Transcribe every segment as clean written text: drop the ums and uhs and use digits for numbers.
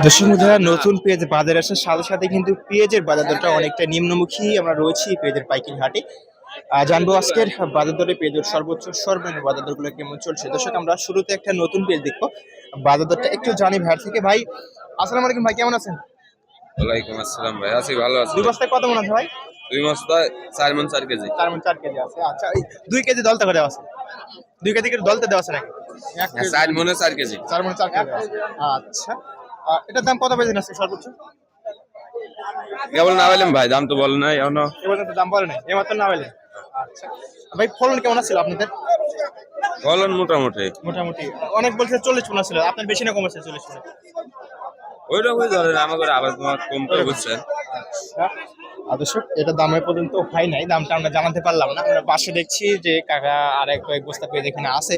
দর্শক বন্ধুরা, নতুন পেঁয়াজ বাজারে আসার সাথে সাথে কিন্তু পেঁয়াজের বাজার দরটা অনেকটা নিম্নমুখী। আমরা রয়েছি পেঁয়াজের পাইকারি হাটে। জানবো আজকের বাজার দরে পেঁয়াজের সর্বোচ্চ সর্বনিম্ন বাজার দরগুলো কেমন চলছে। দর্শক, আমরা শুরুতে একটা নতুন পেঁয়াজ দেখবো। বাজার দরটা একটু জানি ভাই থেকে। ভাই আসসালামু আলাইকুম, ভাই কেমন আছেন? ওয়ালাইকুম আসসালাম ভাই, আছি ভালো আছি। দুই বস্তায় কত মন আছে ভাই? 2 বস্তায় 4 মণ 4 কেজি। 4 মন 4 কেজি আছে। আচ্ছা, এই 2 কেজি দলতে করে দেওয়া আছে? 2 কেজি করে দলতে দেওয়া আছে নাকি? 4 মণে 4 কেজি। 4 মন 4 কেজি আছে। আচ্ছা, এটার দাম কত পেয়েছেন আজকে সর্বোচ্চ? কেবল না বললাম ভাই, দাম তো বল নাই এখনো। এ পর্যন্ত দাম বলে নাই, এইমাত্র না বলে। আচ্ছা ভাই, ফলন কেমন ছিল আপনাদের? বলন মোটামুটি মোটামুটি অনেক বলছে 40 মণ ছিল, আপনার বেশি না কম আছে? 40 মণ। ওইরকমই ধরেন, আমাদের আবার তোমার কম করে বুঝছেন। দর্শক, এটা দামের পর্যন্ত হয় নাই, দামটা আমরা জানাতে পারলাম না। আমরা পাশে দেখছি যে কাকা আর কয়েক বস্তা পেঁয়াজ এখানে আছে।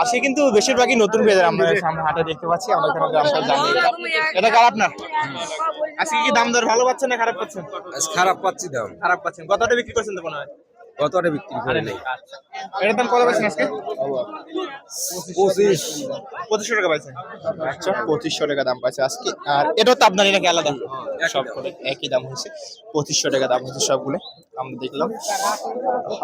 আর সে কিন্তু বেশিরভাগই নতুন পেঁয়াজ আমরা সামনে হাটে দেখতে পাচ্ছি। আমরা এখানে দামটা জানি। এটা কার আপনার? আজকে কি দাম দর ভালো পাচ্ছেন না খারাপ পাচ্ছেন? খারাপ পাচ্ছি দাম। খারাপ পাচ্ছেন। কতটা বিক্রি করছেন তো মনে হয়? কতটা বিক্রি করে নেই? আচ্ছা, এটার দাম কত পাচ্ছেন আজকে? 2500 টাকা পাইছেন। আচ্ছা, 2500 টাকা দাম পাইছে আজকে। আর এটা তো আপনার নাকি আলাদা? সব করে একই দাম হয়েছে, 2500 টাকা দাম হয়েছে সবগুলো। আমরা দেখলাম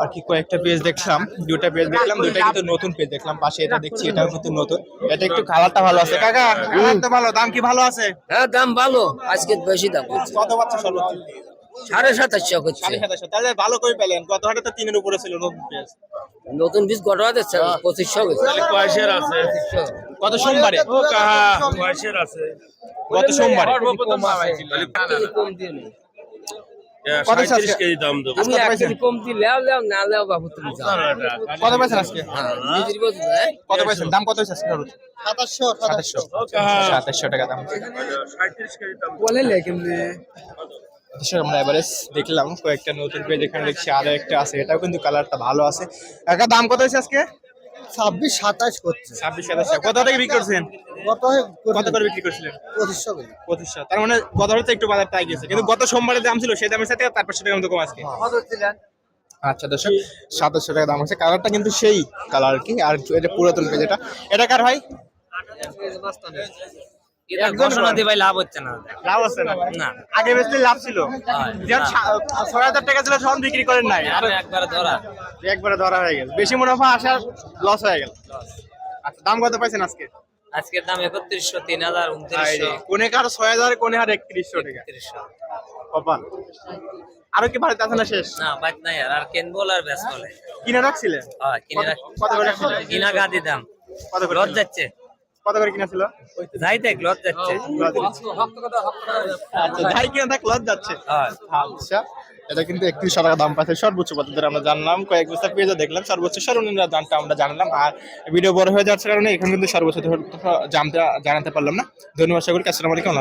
আর কি কয়েকটা পেজ দেখলাম, দুটা পেজ দেখলাম, দুটা কিন্তু নতুন পেজ দেখলাম। পাশে এটা দেখছি, এটাও কিন্তু নতুন। এটা একটু কালারটা ভালো আছে কাকা, কালারটা ভালো। দাম কি ভালো আছে? হ্যাঁ, দাম ভালো, আজকে বেশি দাম হচ্ছে। কত পাচ্ছে সর্বোচ্চ? 2750 হচ্ছে। 2750। তাহলে ভালো করে পেলেন। গত হাটে তো 3-এর উপরে ছিল নতুন পেজ। নতুন বীজ গড়া দিচ্ছে 2500 হচ্ছে। কয়শের আছে? গত সোমবারে, কয়শের আছে? গত সোমবারে কম দিয়ে নেই। কত 37 কেজি দাম দেবো। তুমি এক কেজি কম দিয়ে লেও লেও না লেও বাবু তুমি যাও। কত পাইছেন আজকে? হ্যাঁ, নিজের বলছো না? কত পাইছেন? দাম কত হয়েছে আজকে? 2700 টাকা দাম। 37 কেজি দাম। বলে লে কেমনে? আমরা এভারেজ দেখলাম কয়েকটা নতুন পেজ এখানে দেখছি, আরো একটা আছে, এটাও কিন্তু কালারটা ভালো আছে। একা দাম কত হয়েছে আজকে? 26-27 করছে। 26-27। কত টাকা বিক্রি করছেন? কত করে বিক্রি করছিলেন? 2500। তার মানে গত হাটে একটু বাজারটা গেছে, কিন্তু গত সোমবারে দাম ছিল সেই দামের সাথে 400 টাকা মতো কম আজকে। আচ্ছা দর্শক, 2700 টাকা দাম আছে। কালারটা কিন্তু সেই কালার কি। আর এটা পুরাতন পেজ। এটা কার ভাই? এটা ঘোষণা দিয়ে ভাই লাভ হচ্ছে না। লাভ আছে না? না। আগে বেচলে লাভ ছিল। যেমন 6000 টাকা ছিল তখন বিক্রি করেন নাই, আর একবারে ধরা। একবারে ধরা হয়ে গেল। বেশি মুনাফা আসার লস হয়ে গেল। আচ্ছা, দাম কত পাইছেন আজকে? আজকের দাম 3100, 3000, 2900, কোনে কার 6000, কোনে হার 3100 টাকা। 3100। কপাল। আরো কি বাড়িতে আছে না শেষ? না বাইত নাই আর কেন বল আর বেশ বলে। কিনে রাখছিলেন? হ্যাঁ, কিনে রাখ। কত করে রাখছিলেন? কিনা গাদি দাম কত করে? লজ যাচ্ছে। কত করে কিনা ছিল? যাই দেখ লজ যাচ্ছে। আচ্ছা, যাই কিনা থাক লজ যাচ্ছে। হ্যাঁ। আচ্ছা, এটা কিন্তু 3100 টাকা দাম পাচ্ছে সর্বোচ্চ পদ্ধতিতে। আমরা জানলাম কয়েক বস্তা পেঁয়াজ দেখলাম, সর্বোচ্চ সর্বনিম্ন দামটা আমরা জানলাম। আর ভিডিও বড় হয়ে যাচ্ছে কারণে এখানে কিন্তু সর্বোচ্চ দামটা জানাতে পারলাম না। ধন্যবাদ সকলকে। আসসালামু আলাইকুম।